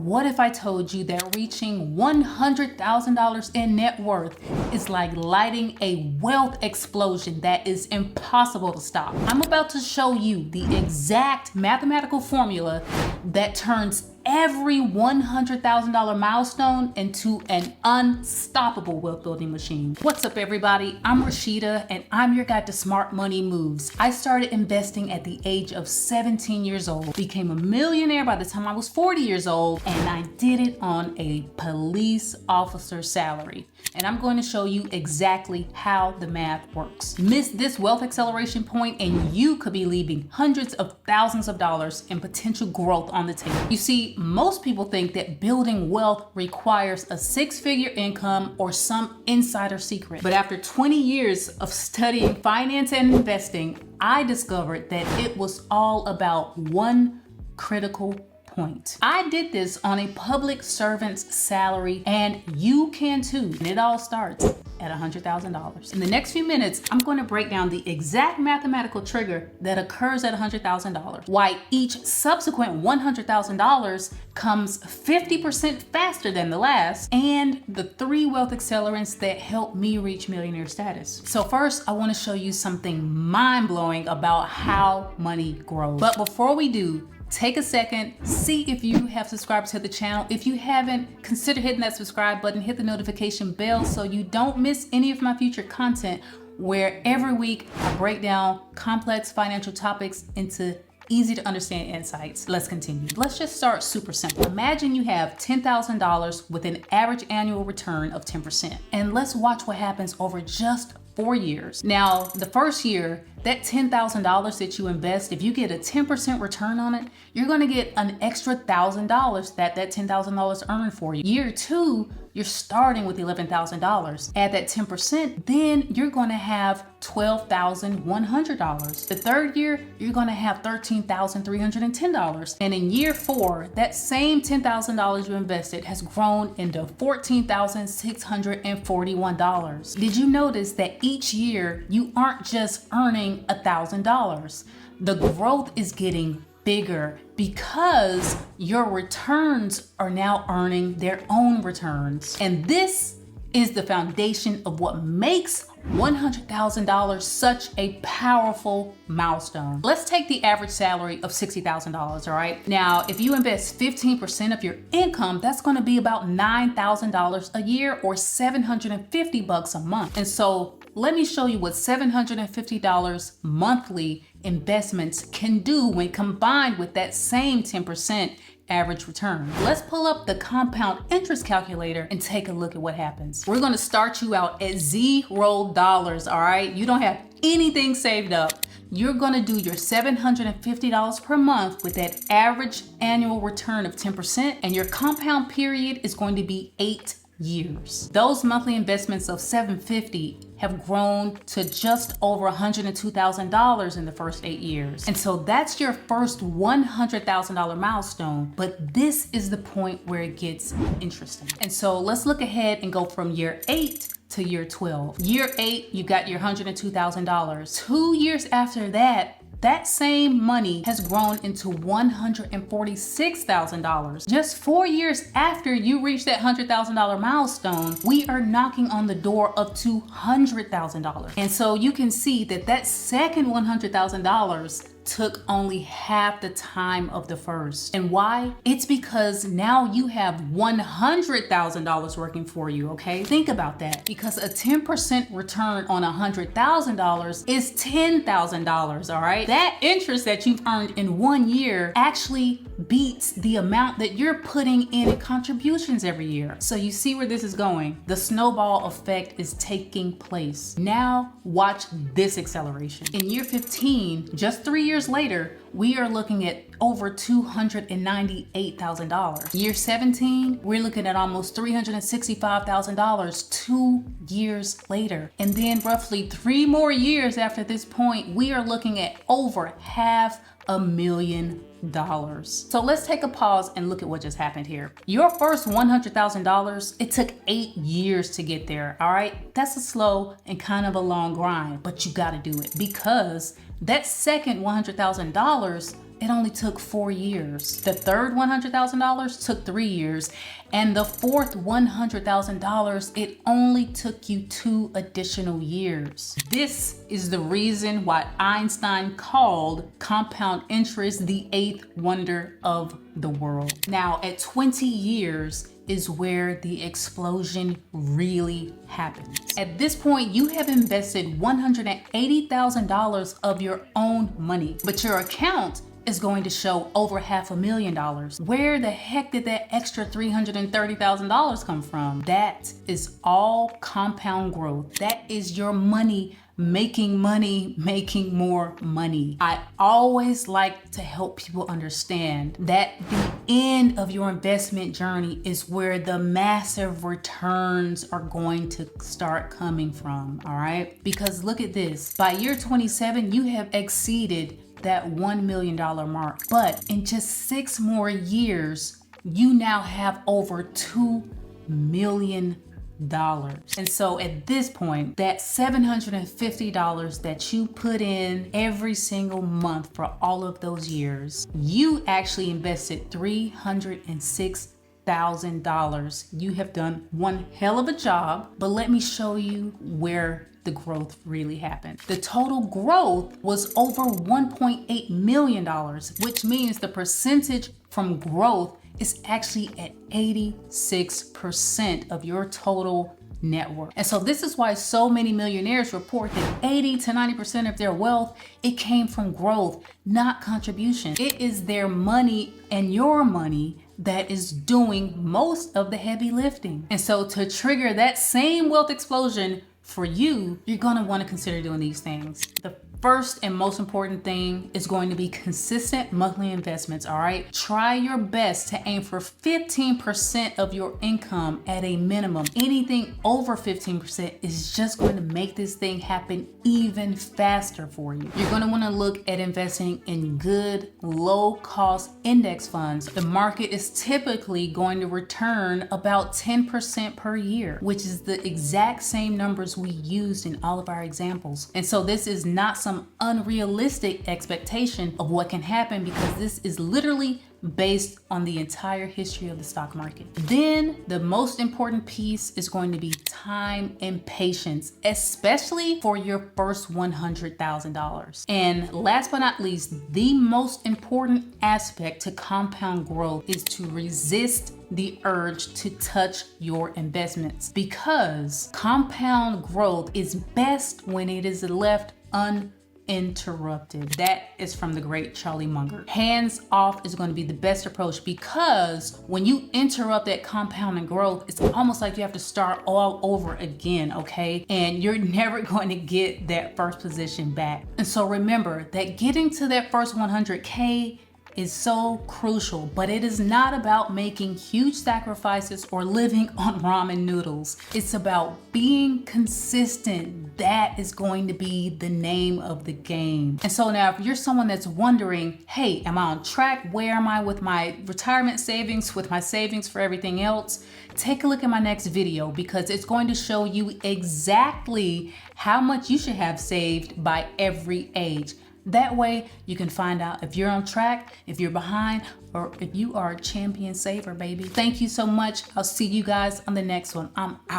what if I told you that reaching $100,000 in net worth is like lighting a wealth explosion that is impossible to stop? I'm about to show you the exact mathematical formula that turns every $100,000 milestone into an unstoppable wealth building machine. What's up, everybody? I'm Rashida, and I'm your guide to smart money moves. I started investing at the age of 17 years old, became a millionaire by the time I was 40 years old, and I did it on a police officer's salary. And I'm going to show you exactly how the math works. Miss this wealth acceleration point and you could be leaving hundreds of thousands of dollars in potential growth on the table. You see, most people think that building wealth requires a six-figure income or some insider secret. But after 20 years of studying finance and investing, I discovered that it was all about one critical point. I did this on a public servant's salary, and you can too. And it all starts at $100,000. In the next few minutes, I'm going to break down the exact mathematical trigger that occurs at $100,000, why each subsequent $100,000 comes 50% faster than the last, and the 3 wealth accelerants that help me reach millionaire status. So first, I want to show you something mind-blowing about how money grows. But before we do, take a second, see if you have subscribed to the channel. If you haven't, consider hitting that subscribe button, hit the notification bell so you don't miss any of my future content, where every week I break down complex financial topics into easy to understand insights. Let's continue. Let's just start super simple. Imagine you have $10,000 with an average annual return of 10%. And let's watch what happens over just 4 years. Now, the first year, that $10,000 that you invest, if you get a 10% return on it, you're gonna get an extra $1,000 that $10,000 earned for you. Year 2, you're starting with $11,000. Add that 10%, then you're gonna have $12,100. The third year, you're gonna have $13,310. And in year 4, that same $10,000 you invested has grown into $14,641. Did you notice that each year you aren't just earning $1,000? The growth is getting bigger because your returns are now earning their own returns. And this is the foundation of what makes $100,000 such a powerful milestone. Let's take the average salary of $60,000, all right? Now, if you invest 15% of your income, that's gonna be about $9,000 a year or $750 a month. And so let me show you what $750 monthly investments can do when combined with that same 10% average return. Let's pull up the compound interest calculator and take a look at what happens. We're gonna start you out at $0, all right? You don't have anything saved up. You're gonna do your $750 per month with that average annual return of 10%, and your compound period is going to be 8 years. Those monthly investments of $750 have grown to just over $102,000 in the first 8 years. And so that's your first $100,000 milestone. But this is the point where it gets interesting. And so let's look ahead and go from year 8 to year 12. Year 8, you got your $102,000. 2 years after that, that same money has grown into $146,000. Just 4 years after you reach that $100,000 milestone, we are knocking on the door of $200,000. And so you can see that that second $100,000 took only half the time of the first. And why? It's because now you have $100,000 working for you, okay? Think about that. Because a 10% return on $100,000 is $10,000, all right? That interest that you've earned in 1 year actually beats the amount that you're putting in contributions every year. So you see where this is going. The snowball effect is taking place. Now watch this acceleration. In year 15, just 3 years later, we are looking at over $298,000. Year 17, we're looking at almost $365,000 2 years later. And then roughly 3 more years after this point, we are looking at over $500,000. So let's take a pause and look at what just happened here. Your first $100,000, it took 8 years to get there, all right? That's a slow and kind of a long grind, but you gotta do it because that second $100,000 it only took 4 years. The third $100,000 took 3 years. And the fourth $100,000, it only took you 2 additional years. This is the reason why Einstein called compound interest the 8th wonder of the world. Now, at 20 years is where the explosion really happens. At this point, you have invested $180,000 of your own money, but your account is going to show over $500,000. Where the heck did that extra $330,000 come from? That is all compound growth. That is your money making more money. I always like to help people understand that the end of your investment journey is where the massive returns are going to start coming from, all right? Because look at this, by year 27, you have exceeded that $1 million mark. But in just 6 more years, you now have over $2 million. And so at this point, that $750 that you put in every single month for all of those years, you actually invested $306,000. You have done one hell of a job, but let me show you where the growth really happened. The total growth was over $1.8 million, which means the percentage from growth is actually at 86% of your total net worth. And so this is why so many millionaires report that 80 to 90% of their wealth, it came from growth, not contribution. It is their money and your money that is doing most of the heavy lifting. And so to trigger that same wealth explosion for you, you're gonna wanna consider doing these things. The first and most important thing is going to be consistent monthly investments, all right? Try your best to aim for 15% of your income at a minimum. Anything over 15% is just going to make this thing happen even faster for you. You're going to want to look at investing in good, low-cost index funds. The market is typically going to return about 10% per year, which is the exact same numbers we used in all of our examples. And so this is not some unrealistic expectation of what can happen, because this is literally based on the entire history of the stock market. Then the most important piece is going to be time and patience, especially for your first $100,000. And last but not least, the most important aspect to compound growth is to resist the urge to touch your investments, because compound growth is best when it is left uninterrupted. That is from the great Charlie Munger. Hands off is going to be the best approach, because when you interrupt that compounding growth, it's almost like you have to start all over again, okay? And you're never going to get that first position back. And so remember that getting to that first 100K is so crucial, but it is not about making huge sacrifices or living on ramen noodles. It's about being consistent. That is going to be the name of the game. And so now if you're someone that's wondering, hey, am I on track? Where am I with my retirement savings, with my savings for everything else? Take a look at my next video, because it's going to show you exactly how much you should have saved by every age. That way you can find out if you're on track, if you're behind, or if you are a champion saver, baby. Thank you so much. I'll see you guys on the next one. I'm out.